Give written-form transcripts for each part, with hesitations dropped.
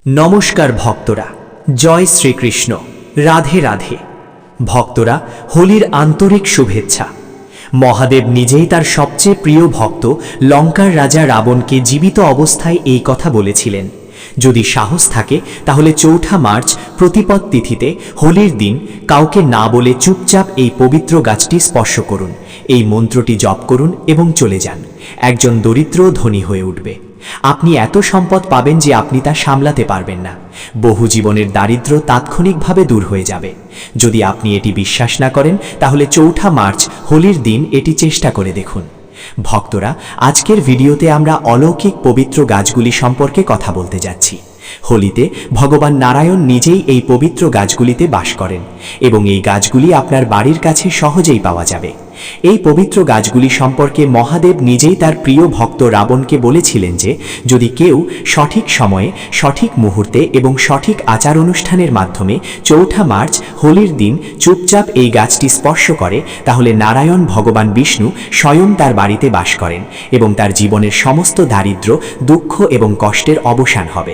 নমস্কার ভক্তরা, জয় শ্রীকৃষ্ণ, রাধে রাধে। ভক্তরা, হোলির আন্তরিক শুভেচ্ছা। মহাদেব নিজেই তার সবচেয়ে প্রিয় ভক্ত লঙ্কার রাজা রাবণকে জীবিত অবস্থায় এই কথা বলেছিলেন, যদি সাহস থাকে তাহলে ৪ঠা মার্চ প্রতিপদ তিথিতে হোলির দিন কাউকে না বলে চুপচাপ এই পবিত্র গাছটি স্পর্শ করুন, এই মন্ত্রটি জপ করুন এবং চলে যান। একজন দরিদ্র ধনী হয়ে উঠবে। আপনি এত সম্পদ পাবেন যে আপনি তা সামলাতে পারবেন না। বহু জীবনের দারিদ্র্য তাৎক্ষণিকভাবে দূর হয়ে যাবে। যদি আপনি এটি বিশ্বাস না করেন তাহলে ৪ঠা মার্চ হোলির দিন এটি চেষ্টা করে দেখুন। ভক্তরা, আজকের ভিডিওতে আমরা অলৌকিক পবিত্র গাছগুলি সম্পর্কে কথা বলতে যাচ্ছি। হোলিতে ভগবান নারায়ণ নিজেই এই পবিত্র গাছগুলিতে বাস করেন এবং এই গাছগুলি আপনার বাড়ির কাছে সহজেই পাওয়া যাবে। এই পবিত্র গাছগুলি সম্পর্কে মহাদেব নিজেই তার প্রিয় ভক্ত রাবণকে বলেছিলেন যে যদি কেউ সঠিক সময়ে, সঠিক মুহূর্তে এবং সঠিক আচার অনুষ্ঠানের মাধ্যমে ৪ঠা মার্চ হোলির দিন চুপচাপ এই গাছটি স্পর্শ করে তাহলে নারায়ণ ভগবান বিষ্ণু স্বয়ং তার বাড়িতে বাস করেন এবং তার জীবনের সমস্ত দারিদ্র্য, দুঃখ এবং কষ্টের অবসান হবে।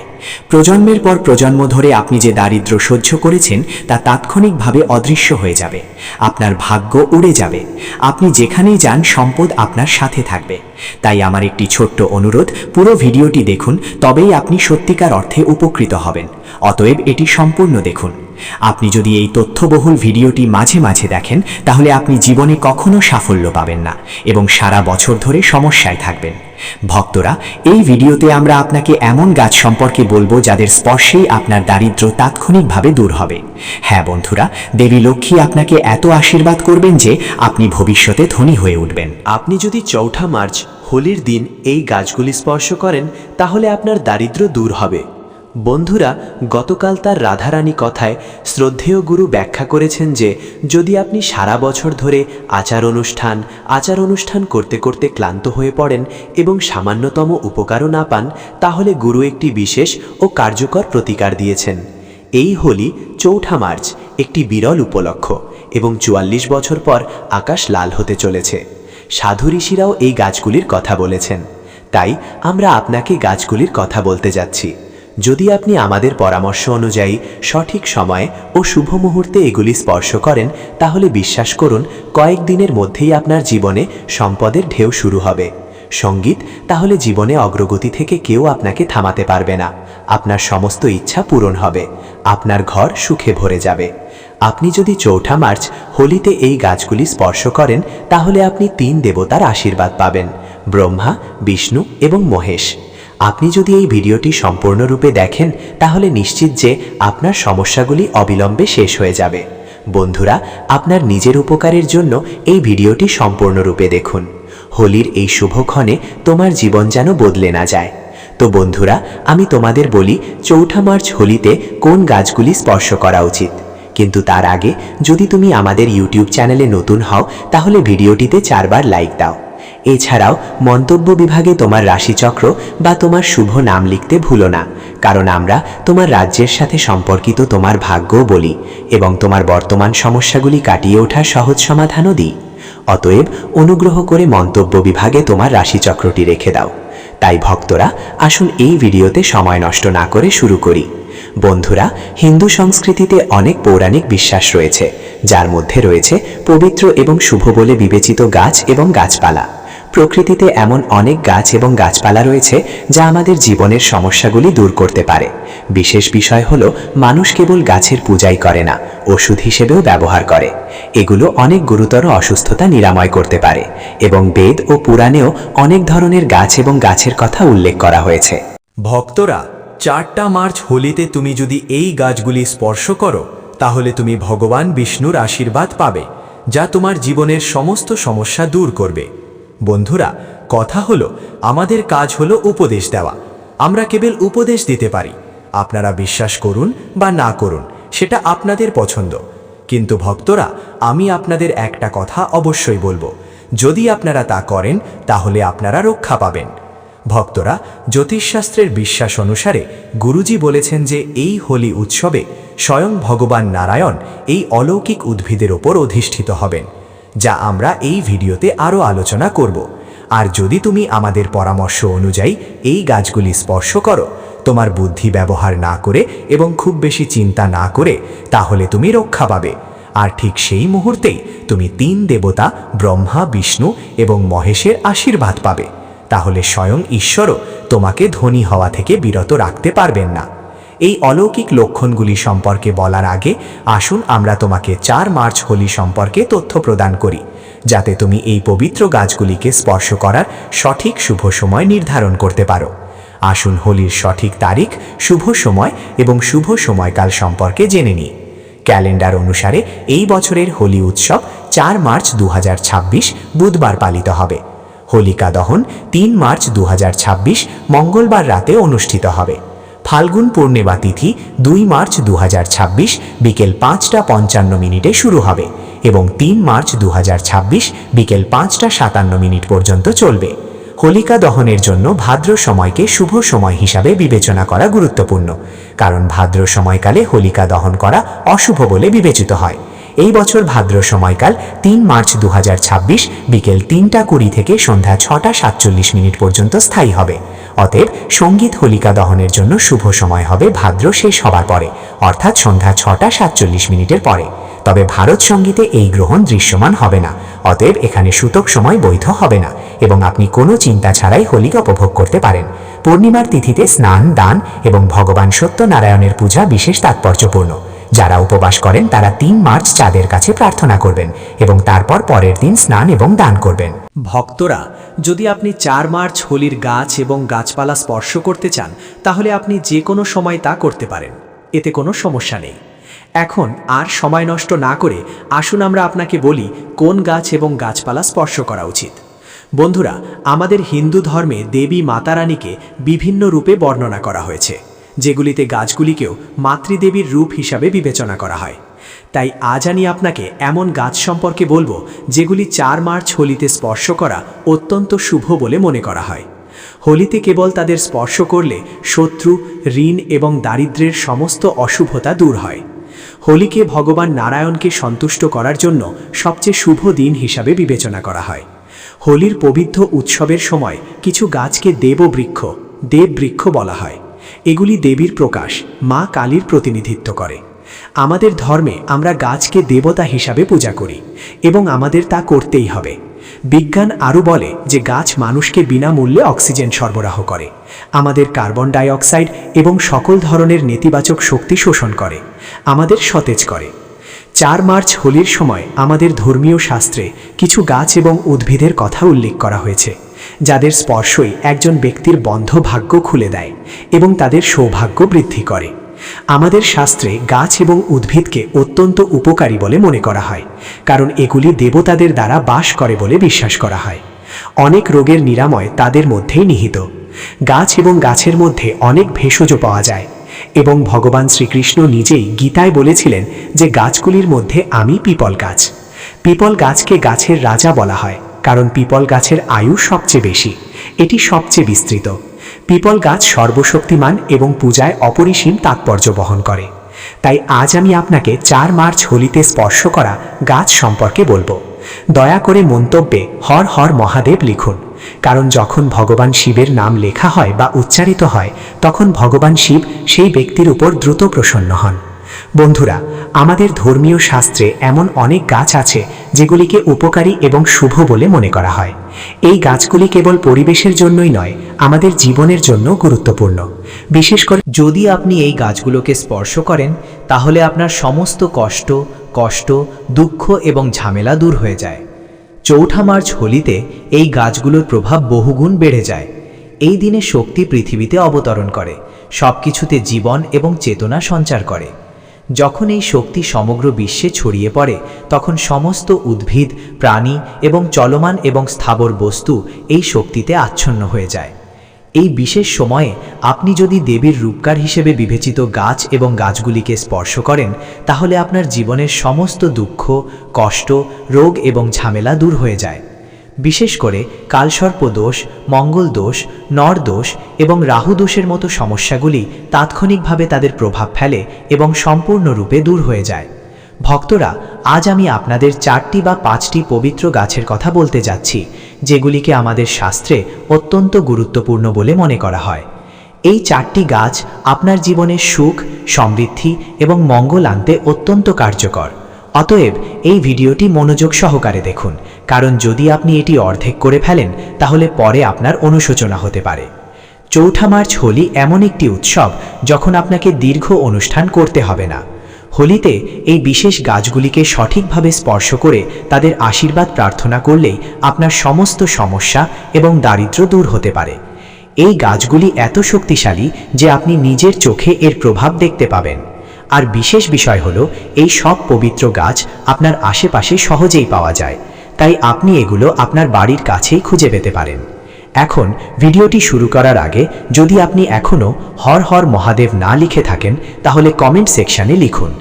প্রজন্মের পর প্রজন্ম ধরে আপনি যে দারিদ্র্য সহ্য করেছেন তা তাৎক্ষণিকভাবে অদৃশ্য হয়ে যাবে। আপনার ভাগ্য উড়ে যাবে। আপনি যেখানেই যান সম্পদ আপনার সাথে থাকবে। তাই আমার একটি ছোট্ট অনুরোধ, পুরো ভিডিওটি দেখুন, তবেই আপনি সত্যিকার অর্থে উপকৃত হবেন। অতএব এটি সম্পূর্ণ দেখুন। আপনি যদি এই তথ্যবহুল ভিডিওটি মাঝে মাঝে দেখেন তাহলে আপনি জীবনে কখনো সাফল্য পাবেন না এবং সারা বছর ধরে সমস্যায় থাকবেন। ভক্তরা, এই ভিডিওতে আমরা আপনাকে এমন গাছ সম্পর্কে বলবো যাদের স্পর্শেই আপনার দারিদ্র্য তাৎক্ষণিকভাবে দূর হবে। হ্যাঁ বন্ধুরা, দেবী লক্ষ্মী আপনাকে এত আশীর্বাদ করবেন যে আপনি ভবিষ্যতে ধনী হয়ে উঠবেন। আপনি যদি ৪ঠা মার্চ হোলির দিন এই গাছগুলি স্পর্শ করেন তাহলে আপনার দারিদ্র্য দূর হবে। বন্ধুরা, গতকাল তার রাধারানী কথায় শ্রদ্ধেয় গুরু ব্যাখ্যা করেছেন যে যদি আপনি সারা বছর ধরে আচার অনুষ্ঠান করতে করতে ক্লান্ত হয়ে পড়েন এবং সামান্যতম উপকারও না পান, তাহলে গুরু একটি বিশেষ ও কার্যকর প্রতিকার দিয়েছেন। এই হোলি ৪ঠা মার্চ একটি বিরল উপলক্ষ এবং ৪৪ বছর পর আকাশ লাল হতে চলেছে। সাধু ঋষিরাও এই গাছগুলির কথা বলেছেন। তাই আমরা আপনাকে গাছগুলির কথা বলতে যাচ্ছি। যদি আপনি আমাদের পরামর্শ অনুযায়ী সঠিক সময়ে ও শুভ মুহূর্তে এগুলি স্পর্শ করেন তাহলে বিশ্বাস করুন কয়েকদিনের মধ্যেই আপনার জীবনে সম্পদের ঢেউ শুরু হবে। সঙ্গীত, তাহলে জীবনে অগ্রগতি থেকে কেউ আপনাকে থামাতে পারবে না। আপনার সমস্ত ইচ্ছা পূরণ হবে। আপনার ঘর সুখে ভরে যাবে। আপনি যদি ৪ঠা মার্চ হোলিতে এই গাছগুলি স্পর্শ করেন তাহলে আপনি ৩ দেবতার আশীর্বাদ পাবেন: ব্রহ্মা, বিষ্ণু এবং মহেশ। আপনি যদি এই ভিডিওটি সম্পূর্ণরূপে দেখেন তাহলে নিশ্চিত যে আপনার সমস্যাগুলি অবিলম্বে শেষ হয়ে যাবে। বন্ধুরা, আপনার নিজের উপকারের জন্য এই ভিডিওটি সম্পূর্ণরূপে দেখুন। হোলির এই শুভক্ষণে তোমার জীবন যেন বদলে না যায়। তো বন্ধুরা, আমি তোমাদের বলি ৪ঠা মার্চ হোলিতে কোন গাছগুলি স্পর্শ করা উচিত। কিন্তু তার আগে যদি তুমি আমাদের ইউটিউব চ্যানেলে নতুন হও তাহলে ভিডিওটিতে 4 বার লাইক দাও। এছাড়াও মন্তব্য বিভাগে তোমার রাশিচক্র বা তোমার শুভ নাম লিখতে ভুলো না, কারণ আমরা তোমার রাজ্যের সাথে সম্পর্কিত তোমার ভাগ্যও বলি এবং তোমার বর্তমান সমস্যাগুলি কাটিয়ে ওঠার সহজ সমাধানও দিই। অতএব অনুগ্রহ করে মন্তব্য বিভাগে তোমার রাশিচক্রটি রেখে দাও। তাই ভক্তরা, আসুন এই ভিডিওতে সময় নষ্ট না করে শুরু করি। বন্ধুরা, হিন্দু সংস্কৃতিতে অনেক পৌরাণিক বিশ্বাস রয়েছে, যার মধ্যে রয়েছে পবিত্র এবং শুভ বলে বিবেচিত গাছ এবং গাছপালা। প্রকৃতিতে এমন অনেক গাছ এবং গাছপালা রয়েছে যা আমাদের জীবনের সমস্যাগুলি দূর করতে পারে। বিশেষ বিষয় হলো মানুষ কেবল গাছের পূজাই করে না, ওষুধ হিসেবেও ব্যবহার করে। এগুলো অনেক গুরুতর অসুস্থতা নিরাময় করতে পারে এবং বেদ ও পুরাণেও অনেক ধরনের গাছ এবং গাছের কথা উল্লেখ করা হয়েছে। ভক্তরা, ৪টা মার্চ হোলিতে তুমি যদি এই গাছগুলি স্পর্শ করো তাহলে তুমি ভগবান বিষ্ণুর আশীর্বাদ পাবে, যা তোমার জীবনের সমস্ত সমস্যা দূর করবে। বন্ধুরা, কথা হলো আমাদের কাজ হলো উপদেশ দেওয়া। আমরা কেবল উপদেশ দিতে পারি। আপনারা বিশ্বাস করুন বা না করুন, সেটা আপনাদের পছন্দ। কিন্তু ভক্তরা, আমি আপনাদের একটা কথা অবশ্যই বলবো, যদি আপনারা তা করেন তাহলে আপনারা রক্ষা পাবেন। ভক্তরা, জ্যোতিষশাস্ত্রের বিশ্বাস অনুসারে গুরুজি বলেছেন যে এই হোলি উৎসবে স্বয়ং ভগবান নারায়ণ এই অলৌকিক উদ্ভিদের ওপর অধিষ্ঠিত হবেন, যা আমরা এই ভিডিওতে আরও আলোচনা করব। আর যদি তুমি আমাদের পরামর্শ অনুযায়ী এই গাছগুলি স্পর্শ করো তোমার বুদ্ধি ব্যবহার না করে এবং খুব বেশি চিন্তা না করে, তাহলে তুমি রক্ষা পাবে। আর ঠিক সেই মুহূর্তেই তুমি 3 দেবতা ব্রহ্মা, বিষ্ণু এবং মহেশের আশীর্বাদ পাবে। তাহলে স্বয়ং ঈশ্বরও তোমাকে ধনী হওয়া থেকে বিরত রাখতে পারবেন না। এই অলৌকিক লক্ষণগুলি সম্পর্কে বলার আগে আসুন আমরা তোমাকে 4 মার্চ হোলি সম্পর্কে তথ্য প্রদান করি, যাতে তুমি এই পবিত্র গাছগুলিকে স্পর্শ করার সঠিক শুভ সময় নির্ধারণ করতে পারো। আসুন হোলির সঠিক তারিখ, শুভ সময় এবং শুভ সময়কাল সম্পর্কে জেনে নিই। ক্যালেন্ডার অনুসারে এই বছরের হোলি উৎসব 4 মার্চ 2026 বুধবার পালিত হবে। হোলিকা দহন 3 মার্চ 2026 মঙ্গলবার রাতে অনুষ্ঠিত হবে। ফাল্গুন পূর্ণিমা তিথি 2 মার্চ 2026 বিকেল 5:55 শুরু হবে এবং 3 মার্চ 2026 বিকেল 5:57 পর্যন্ত চলবে। হোলিকা দহনের জন্য ভাদ্র সময়কে শুভ সময় হিসাবে বিবেচনা করা গুরুত্বপূর্ণ, কারণ ভাদ্র সময়কালে হোলিকা দহন করা অশুভ বলে বিবেচিত হয়। এই বছর ভাদ্র সময়কাল 3 মার্চ 2026 বিকেল 3:20 থেকে সন্ধ্যা 6:47 পর্যন্ত স্থায়ী হবে। অতএব সঙ্গীত হোলিকা দহনের জন্য শুভ সময় হবে ভাদ্র শেষ হবার পরে, অর্থাৎ সন্ধ্যা 6:47 পরে। তবে ভারত সঙ্গীতে এই গ্রহণ দৃশ্যমান হবে না, অতএব এখানে সূতক সময় বৈধ হবে না এবং আপনি কোনো চিন্তা ছাড়াই হোলিকা উপভোগ করতে পারেন। পূর্ণিমার তিথিতে স্নান, দান এবং ভগবান সত্যনারায়ণের পূজা বিশেষ তাৎপর্যপূর্ণ। যারা উপবাস করেন তারা 3 মার্চ চাঁদের কাছে প্রার্থনা করবেন এবং তারপর পরের দিন স্নান এবং দান করবেন। ভক্তরা, যদি আপনি 4 মার্চ হোলির গাছ এবং গাছপালা স্পর্শ করতে চান, তাহলে আপনি যে কোনো সময় তা করতে পারেন, এতে কোনো সমস্যা নেই। এখন আর সময় নষ্ট না করে আসুন আমরা আপনাকে বলি কোন গাছ এবং গাছপালা স্পর্শ করা উচিত। বন্ধুরা, আমাদের হিন্দু ধর্মে দেবী মাতা রানীকে বিভিন্ন রূপে বর্ণনা করা হয়েছে, যেগুলিতে গাছগুলিকেও মাতৃদেবীর রূপ হিসাবে বিবেচনা করা হয়। তাই আজ আমি আপনাকে এমন গাছ সম্পর্কে বলবো যেগুলি 4 মার্চ হোলিতে স্পর্শ করা অত্যন্ত শুভ বলে মনে করা হয়। হোলিতে কেবল তাদের স্পর্শ করলে শত্রু, ঋণ এবং দারিদ্র্যের সমস্ত অশুভতা দূর হয়। হোলিকে ভগবান নারায়ণকে সন্তুষ্ট করার জন্য সবচেয়ে শুভ দিন হিসাবে বিবেচনা করা হয়। হোলির পবিত্র উৎসবের সময় কিছু গাছকে দেববৃক্ষ বলা হয়। এগুলি দেবীর প্রকাশ, মা কালীর প্রতিনিধিত্ব করে। আমাদের ধর্মে আমরা গাছকে দেবতা হিসাবে পূজা করি এবং আমাদের তা করতেই হবে। বিজ্ঞান আরও বলে যে গাছ মানুষকে বিনামূল্যে অক্সিজেন সরবরাহ করে, আমাদের কার্বন ডাই অক্সাইড এবং সকল ধরনের নেতিবাচক শক্তি শোষণ করে, আমাদের সতেজ করে। 4 মার্চ হোলির সময় আমাদের ধর্মীয় শাস্ত্রে কিছু গাছ এবং উদ্ভিদের কথা উল্লেখ করা হয়েছে, যাদের স্পর্শই একজন ব্যক্তির বন্ধ ভাগ্য খুলে দেয় এবং তাদের সৌভাগ্য বৃদ্ধি করে। আমাদের শাস্ত্রে গাছ এবং উদ্ভিদকে অত্যন্ত উপকারী বলে মনে করা হয়, কারণ এগুলি দেবতাদের দ্বারা বাস করে বলে বিশ্বাস করা হয়। অনেক রোগের নিরাময় তাদের মধ্যেই নিহিত। গাছ এবং গাছের মধ্যে অনেক ভেষজ পাওয়া যায় এবং ভগবান শ্রীকৃষ্ণ নিজেই গীতায় বলেছিলেন যে গাছগুলির মধ্যে আমি পিপল গাছ। পিপল গাছকে গাছের রাজা বলা হয়, কারণ পিপল গাছের আয়ু সবচেয়ে বেশি, এটি সবচেয়ে বিস্তৃত। পিপল গাছ সর্বশক্তিমান এবং পূজায় অপরিসীম তাৎপর্য বহন করে। তাই আজ আমি আপনাকে 4 মার্চ হোলিতে স্পর্শ করা গাছ সম্পর্কে বলবো। দয়া করে মন্তব্যে হর হর মহাদেব লিখুন, কারণ যখন ভগবান শিবের নাম লেখা হয় বা উচ্চারিত হয় তখন ভগবান শিব সেই ব্যক্তির উপর দ্রুত প্রসন্ন হন। বন্ধুরা, আমাদের ধর্মীয় শাস্ত্রে এমন অনেক গাছ আছে যেগুলিকে উপকারী এবং শুভ বলে মনে করা হয়। এই গাছগুলি কেবল পরিবেশের জন্যই নয়, আমাদের জীবনের জন্য গুরুত্বপূর্ণ। বিশেষ করে যদি আপনি এই গাছগুলোকে স্পর্শ করেন, তাহলে আপনার সমস্ত কষ্ট, দুঃখ এবং ঝামেলা দূর হয়ে যায়। 4 মার্চ হোলিতে এই গাছগুলোর প্রভাব বহুগুণ বেড়ে যায়। এই দিনে শক্তি পৃথিবীতে অবতরণ করে, সবকিছুতে জীবন এবং চেতনা সঞ্চার করে। যখন এই শক্তি সমগ্র বিশ্বে ছড়িয়ে পড়ে, তখন সমস্ত উদ্ভিদ, প্রাণী এবং চলমান এবং স্থাবর বস্তু এই শক্তিতে আচ্ছন্ন হয়ে যায়। এই বিশেষ সময়ে আপনি যদি দেবীর রূপকার হিসেবে বিবেচিত গাছ এবং গাছগুলিকে স্পর্শ করেন, তাহলে আপনার জীবনের সমস্ত দুঃখ, কষ্ট, রোগ এবং ঝামেলা দূর হয়ে যায়। বিশেষ করে কালসর্প দোষ, মঙ্গল দোষ, নর দোষ এবং রাহু দোষের মতো সমস্যাগুলি তাৎক্ষণিকভাবে তাদের প্রভাব ফেলে এবং সম্পূর্ণরূপে দূর হয়ে যায়। ভক্তরা, আজ আমি আপনাদের 4টি বা 5টি পবিত্র গাছের কথা বলতে যাচ্ছি, যেগুলিকে আমাদের শাস্ত্রে অত্যন্ত গুরুত্বপূর্ণ বলে মনে করা হয়। এই 4টি গাছ আপনার জীবনে সুখ, সমৃদ্ধি এবং মঙ্গল আনতে অত্যন্ত কার্যকর। অতএব এই ভিডিওটি মনোযোগ সহকারে দেখুন, কারণ যদি আপনি এটি অর্ধেক করে ফেলেন তাহলে পরে আপনার অনুশোচনা হতে পারে। 4 মার্চ হোলি এমন একটি উৎসব যখন আপনাকে দীর্ঘ অনুষ্ঠান করতে হবে না। হোলিতে এই বিশেষ গাছগুলিকে সঠিকভাবে স্পর্শ করে তাদের আশীর্বাদ প্রার্থনা করলেই আপনার সমস্ত সমস্যা এবং দারিদ্র্য দূর হতে পারে। এই গাছগুলি এত শক্তিশালী যে আপনি নিজের চোখে এর প্রভাব দেখতে পাবেন। আর বিশেষ বিষয় হলো, এই সব পবিত্র গাছ আপনার আশেপাশে সহজেই পাওয়া যায়, তাই আপনি এগুলো আপনার বাড়ির কাছেই খুঁজে পেতে পারেন। এখন ভিডিওটি শুরু করার আগে যদি আপনি এখনও হর হর মহাদেব না লিখে থাকেন তাহলে কমেন্ট সেকশনে লিখুন।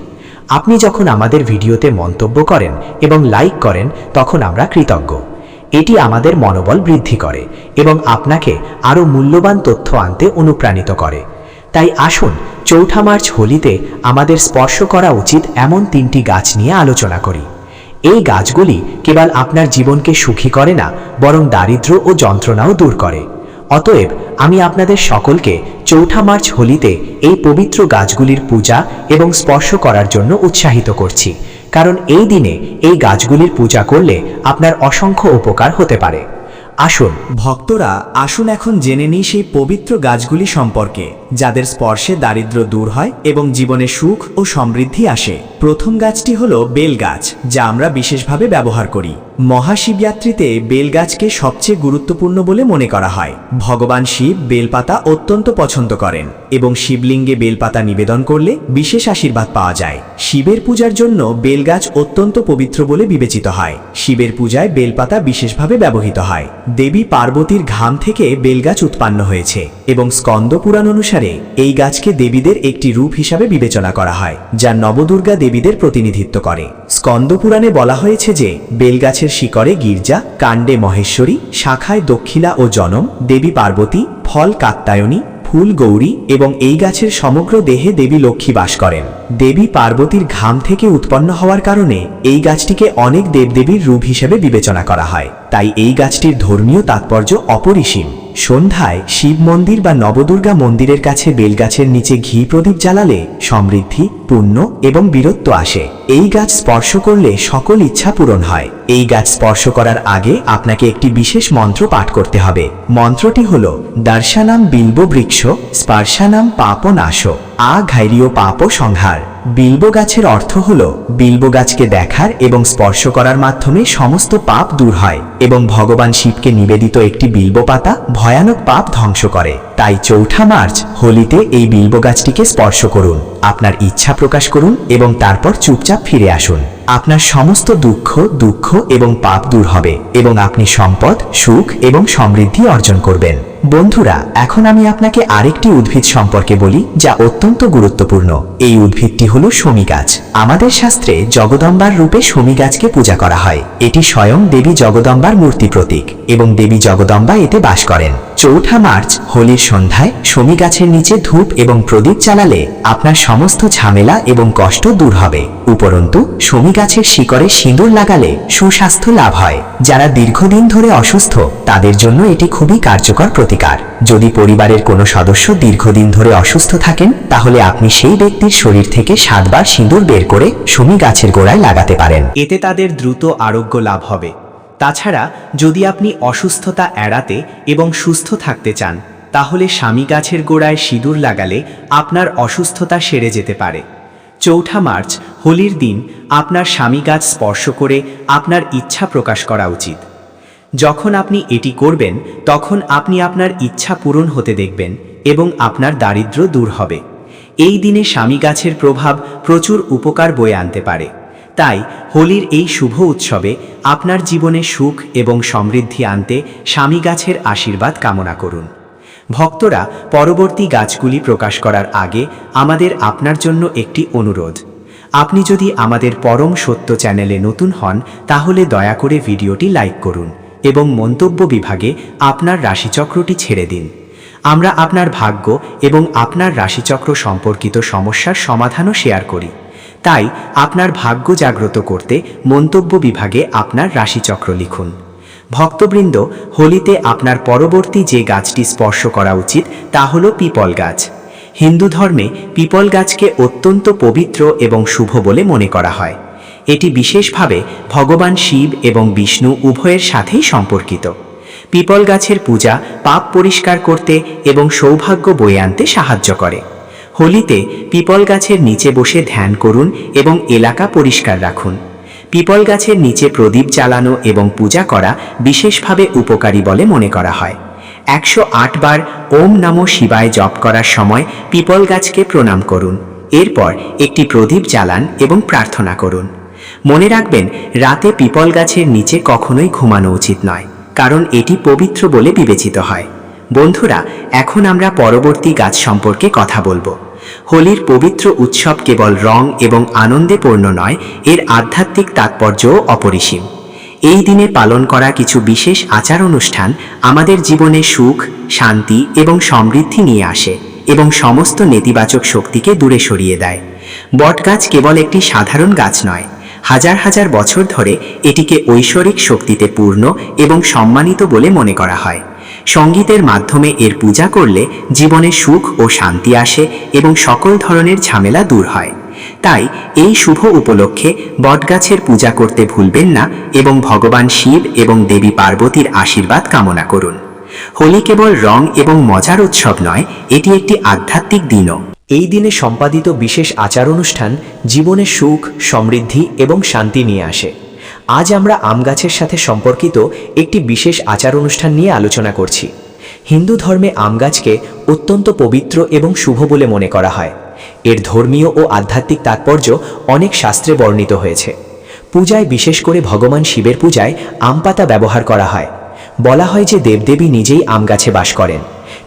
আপনি যখন আমাদের ভিডিওতে মন্তব্য করেন এবং লাইক করেন তখন আমরা কৃতজ্ঞ। এটি আমাদের মনোবল বৃদ্ধি করে এবং আপনাকে আরও মূল্যবান তথ্য আনতে অনুপ্রাণিত করে। তাই আসুন 4 মার্চ হোলিতে আমাদের স্পর্শ করা উচিত এমন 3টি গাছ নিয়ে আলোচনা করি। এই গাছগুলি কেবল আপনার জীবনকে সুখী করে না, বরং দারিদ্র্য ও যন্ত্রণাও দূর করে। অতএব আমি আপনাদের সকলকে 4 মার্চ হোলিতে এই পবিত্র গাছগুলির পূজা এবং স্পর্শ করার জন্য উৎসাহিত করছি, কারণ এই দিনে এই গাছগুলির পূজা করলে আপনার অসংখ্য উপকার হতে পারে। আসুন ভক্তরা, আসুন এখন জেনে নিই সেই পবিত্র গাছগুলি সম্পর্কে যাদের স্পর্শে দারিদ্র্য দূর হয় এবং জীবনে সুখ ও সমৃদ্ধি আসে। প্রথম গাছটি হলো বেল গাছ, যা আমরা বিশেষভাবে ব্যবহার করি। মহাশিবরাত্রিতে বেল গাছকে সবচেয়ে গুরুত্বপূর্ণ বলে মনে করা হয়। ভগবান শিব বেলপাতা অত্যন্ত পছন্দ করেন এবং শিবলিঙ্গে বেলপাতা নিবেদন করলে বিশেষ আশীর্বাদ পাওয়া যায়। শিবের পূজার জন্য বেলগাছ অত্যন্ত পবিত্র বলে বিবেচিত হয়। শিবের পূজায় বেলপাতা বিশেষভাবে ব্যবহৃত হয়। দেবী পার্বতীর ঘাম থেকে বেলগাছ উৎপন্ন হয়েছে এবং স্কন্দ পুরাণ অনুসারে এই গাছকে দেবীদের একটি রূপ হিসাবে বিবেচনা করা হয়, যা নবদুর্গা দেবীদের প্রতিনিধিত্ব করে। স্কন্দ পুরাণে বলা হয়েছে যে বেলগাছের শিকড়ে গির্জা, কাণ্ডে মহেশ্বরী, শাখায় দক্ষিণা ও জনম, দেবী পার্বতী, ফল কাত্যায়নী, ফুল গৌরী এবং এই গাছের সমগ্র দেহে দেবী লক্ষ্মী বাস করেন। দেবী পার্বতীর ঘাম থেকে উৎপন্ন হওয়ার কারণে এই গাছটিকে অনেক দেবদেবীর রূপ হিসেবে বিবেচনা করা হয়। তাই এই গাছটির ধর্মীয় তাৎপর্য অপরিসীম। সন্ধ্যায় শিব মন্দির বা নবদুর্গা মন্দিরের কাছে বেলগাছের নিচে ঘি প্রদীপ জ্বালালে সমৃদ্ধি, পুণ্য এবং বীরত্ব আসে। এই গাছ স্পর্শ করলে সকল ইচ্ছা পূরণ হয়। এই গাছ স্পর্শ করার আগে আপনাকে একটি বিশেষ মন্ত্র পাঠ করতে হবে। মন্ত্রটি হল দর্শনাম বিল্ব বৃক্ষ স্পর্শানাম পাপ নাশ আ ঘাইরীয় পাপ সংহার। বিল্ব গাছের অর্থ হল বিল্ব গাছকে দেখার এবং স্পর্শ করার মাধ্যমে সমস্ত পাপ দূর হয় এবং ভগবান শিবকে নিবেদিত একটি বিল্ব পাতা ভয়ানক পাপ ধ্বংস করে। তাই 4 মার্চ হোলিতে এই বিল্ব গাছটিকে স্পর্শ করুন, আপনার ইচ্ছা প্রকাশ করুন এবং তারপর চুপচাপ ফিরে আসুন। আপনার সমস্ত দুঃখ এবং পাপ দূর হবে এবং আপনি সম্পদ, সুখ এবং সমৃদ্ধি অর্জন করবেন। বন্ধুরা, এখন আমি আপনাকে আরেকটি উদ্ভিদ সম্পর্কে বলি যা অত্যন্ত গুরুত্বপূর্ণ। এই উদ্ভিদটি হলো শমী গাছ। আমাদের শাস্ত্রে জগদম্বার রূপে শমী গাছকে পূজা করা হয়। এটি স্বয়ং দেবী জগদম্বার মূর্তি প্রতীক এবং দেবী জগদম্বা এতে বাস করেন। 4 মার্চ হোলির সন্ধ্যায় শমী গাছের নিচে ধূপ এবং প্রদীপ জ্বালালে আপনার সমস্ত ঝামেলা এবং কষ্ট দূর হবে। উপরন্তু শমী গাছের শিকড়ে সিঁদুর লাগালে সুস্বাস্থ্য লাভ হয়। যারা দীর্ঘদিন ধরে অসুস্থ তাদের জন্য এটি খুবই কার্যকর প্রতিকার। যদি পরিবারের কোনো সদস্য দীর্ঘদিন ধরে অসুস্থ থাকেন তাহলে আপনি সেই ব্যক্তির শরীর থেকে 7 বার সিঁদুর বের করে শমী গাছের গোড়ায় লাগাতে পারেন। এতে তাদের দ্রুত আরোগ্য লাভ হবে। তাছাড়া যদি আপনি অসুস্থতা এড়াতে এবং সুস্থ থাকতে চান তাহলে শমী গাছের গোড়ায় সিঁদুর লাগালে আপনার অসুস্থতা সেরে যেতে পারে। 4 মার্চ হোলির দিন আপনার শমী গাছ স্পর্শ করে আপনার ইচ্ছা প্রকাশ করা উচিত। যখন আপনি এটি করবেন তখন আপনি আপনার ইচ্ছা পূরণ হতে দেখবেন এবং আপনার দারিদ্র্য দূর হবে। এই দিনে শমী গাছের প্রভাব প্রচুর উপকার বয়ে আনতে পারে। তাই হোলির এই শুভ উৎসবে আপনার জীবনে সুখ এবং সমৃদ্ধি আনতে শমী গাছের আশীর্বাদ কামনা করুন। ভক্তরা, পরবর্তী গাছগুলি প্রকাশ করার আগে আমাদের আপনার জন্য একটি অনুরোধ। আপনি যদি আমাদের পরম সত্য চ্যানেলে নতুন হন তাহলে দয়া করে ভিডিওটি লাইক করুন এবং মন্তব্য বিভাগে আপনার রাশিচক্রটি ছেড়ে দিন। আমরা আপনার ভাগ্য এবং আপনার রাশিচক্র সম্পর্কিত সমস্যার সমাধানও শেয়ার করি। তাই আপনার ভাগ্য জাগ্রত করতে মন্তব্য বিভাগে আপনার রাশিচক্র লিখুন। ভক্তবৃন্দ, হোলিতে আপনার পরবর্তী যে গাছটি স্পর্শ করা উচিত তা হল পিপল গাছ। হিন্দু ধর্মে পিপল গাছকে অত্যন্ত পবিত্র এবং শুভ বলে মনে করা হয়। এটি বিশেষভাবে ভগবান শিব এবং বিষ্ণু উভয়ের সাথেই সম্পর্কিত। পিপল গাছের পূজা পাপ পরিষ্কার করতে এবং সৌভাগ্য বয়ে আনতে সাহায্য করে। হোলিতে পিপল গাছের নিচে বসে ধ্যান করুন এবং এলাকা পরিষ্কার রাখুন। পিপল গাছের নিচে প্রদীপ জ্বালানো এবং পূজা করা বিশেষভাবে উপকারী বলে মনে করা হয়। 108 বার ওম নমঃ শিবায় জপ করার সময় পিপল গাছকে প্রণাম করুন। এরপর একটি প্রদীপ জ্বালান এবং প্রার্থনা করুন। মনে রাখবেন, রাতে পিপল গাছের নিচে কখনোই ঘুমানো উচিত নয়, কারণ এটি পবিত্র বলে বিবেচিত হয়। বন্ধুরা, এখন আমরা পরবর্তী গাছ সম্পর্কে কথা বলবো। হোলির পবিত্র উৎসব কেবল রং এবং আনন্দে পূর্ণ নয়, এর আধ্যাত্মিক তাৎপর্যও অপরিসীম। এই দিনে পালন করা কিছু বিশেষ আচার অনুষ্ঠান আমাদের জীবনে সুখ, শান্তি এবং সমৃদ্ধি নিয়ে আসে এবং সমস্ত নেতিবাচক শক্তিকে দূরে সরিয়ে দেয়। বটগাছ কেবল একটি সাধারণ গাছ নয়, হাজার হাজার বছর ধরে এটিকে ঐশ্বরিক শক্তিতে পূর্ণ এবং সম্মানিত বলে মনে করা হয়। সঙ্গীতের মাধ্যমে এর পূজা করলে জীবনে সুখ ও শান্তি আসে এবং সকল ধরনের ঝামেলা দূর হয়। তাই এই শুভ উপলক্ষে বটগাছের পূজা করতে ভুলবেন না এবং ভগবান শিব এবং দেবী পার্বতীর আশীর্বাদ কামনা করুন। হোলি কেবল রং এবং মজার উৎসব নয়, এটি একটি আধ্যাত্মিক দিনও। এই দিনে সম্পাদিত বিশেষ আচার অনুষ্ঠান জীবনে সুখ, সমৃদ্ধি এবং শান্তি নিয়ে আসে। আজ আমরা আম গাছের সাথে সম্পর্কিত একটি বিশেষ আচার অনুষ্ঠান নিয়ে আলোচনা করছি। হিন্দু ধর্মে আম গাছকে অত্যন্ত পবিত্র এবং শুভ বলে মনে করা হয়। এর ধর্মীয় ও আধ্যাত্মিক তাৎপর্য অনেক শাস্ত্রে বর্ণিত হয়েছে। পূজায়, বিশেষ করে ভগবান শিবের পূজায় আম পাতা ব্যবহার করা হয়। বলা হয় যে দেবদেবী নিজেই আম গাছে বাস করেন,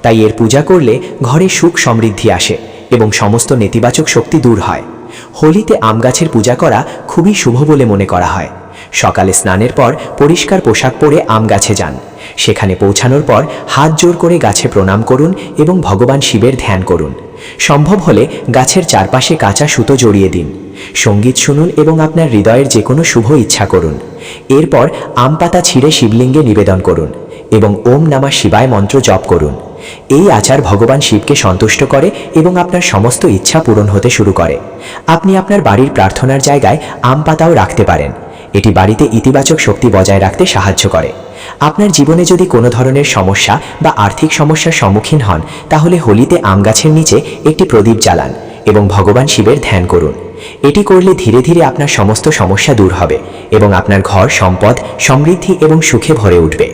তাই এর পূজা করলে ঘরে সুখ সমৃদ্ধি আসে এবং সমস্ত নেতিবাচক শক্তি দূর হয়। হোলিতে আম গাছের পূজা করা খুবই শুভ বলে মনে করা হয়। সকালে স্নানের পর পরিষ্কার পোশাক পরে আম গাছে যান। সেখানে পৌঁছানোর পর হাত জোর করে গাছে প্রণাম করুন এবং ভগবান শিবের ধ্যান করুন। সম্ভব হলে গাছের চারপাশে কাঁচা সুতো জড়িয়ে দিন। সঙ্গীত শুনুন এবং আপনার হৃদয়ের যে কোনো শুভ ইচ্ছা করুন। এরপর আম পাতা ছিঁড়ে শিবলিঙ্গে নিবেদন করুন এবং ওম নমঃ শিবায় মন্ত্র জপ করুন। এই আচার ভগবান শিবকে সন্তুষ্ট করে এবং আপনার সমস্ত ইচ্ছা পূরণ হতে শুরু করে। আপনি আপনার বাড়ির প্রার্থনার জায়গায় আম পাতাও রাখতে পারেন। এটি বাড়িতে ইতিবাচক শক্তি বজায় রাখতে সাহায্য করে। আপনার জীবনে যদি কোনো ধরনের সমস্যা বা আর্থিক সমস্যার সম্মুখীন হন, তাহলে হোলিতে আম গাছের নিচে একটি প্রদীপ জ্বালান এবং ভগবান শিবের ধ্যান করুন। এটি করলে ধীরে ধীরে আপনার সমস্ত সমস্যা দূর হবে এবং আপনার ঘর, সম্পদ, সমৃদ্ধি এবং সুখে ভরে উঠবে।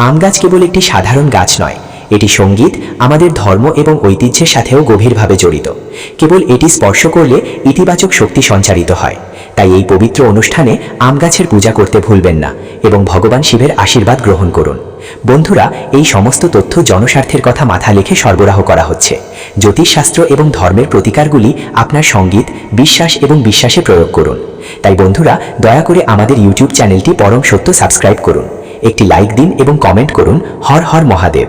আম গাছ কেবল একটি সাধারণ গাছ নয়, এটি সঙ্গীত, আমাদের ধর্ম এবং ঐতিহ্যের সাথেও গভীরভাবে জড়িত। কেবল এটি স্পর্শ করলে ইতিবাচক শক্তি সঞ্চারিত হয়। তাই এই পবিত্র অনুষ্ঠানে আম গাছের পূজা করতে ভুলবেন না এবং ভগবান শিবের আশীর্বাদ গ্রহণ করুন। বন্ধুরা, এই সমস্ত তথ্য জনস্বার্থের কথা মাথা রেখে সরবরাহ করা হচ্ছে। জ্যোতিষশাস্ত্র এবং ধর্মের প্রতিকারগুলি আপনার সঙ্গীত, বিশ্বাস এবং বিশ্বাসে প্রয়োগ করুন। তাই বন্ধুরা, দয়া করে আমাদের ইউটিউব চ্যানেলটি পরম সত্য সাবস্ক্রাইব করুন, একটি লাইক দিন এবং কমেন্ট করুন হর হর মহাদেব।